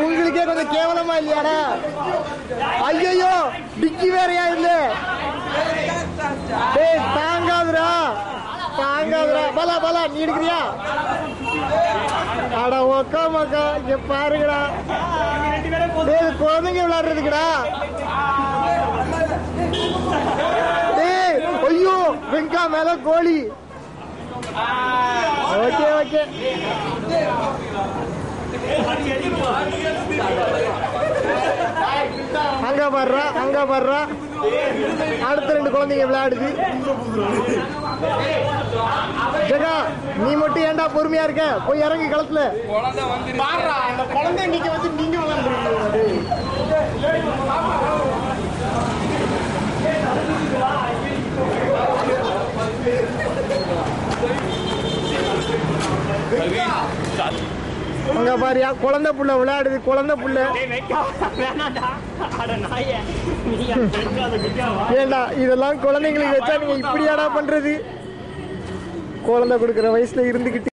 உங்களுக்கே கொஞ்சம் கேவலமா இல்லையாடா? ஐயோ டிக்கி வேறையா இல்ல? டேய் தாங்காதுடா தாங்காதுடா. பலா பலா நீ எடுக்கிறியா? அட ஒக்கா மக்கா இங்க பாருங்கடா. டேய் குழந்தைங்க விளையாடுறதுக்குடா. டேய் ஐயோ வெங்கா மேல கோழி. Okay okay. அங்க பாடுறா அங்க பாடுறா. அடுத்த 2 குழந்தைங்க விளையாடுது. ஜெகா நீ மட்டும் ஏன்டா பொறுமையா இருக்க? போய் இறங்கி களத்துல. குழந்தை நீங்க வந்து நீங்க அங்க பாரியா குழந்தை புள்ள விளையாடுது. குழந்தை புள்ள ஏண்டா இதெல்லாம் குழந்தைங்களுக்கு வச்சா நீங்க இப்படியாடா பண்றது? குழந்தை கொடுக்குற வயசுல இருந்துகிட்டு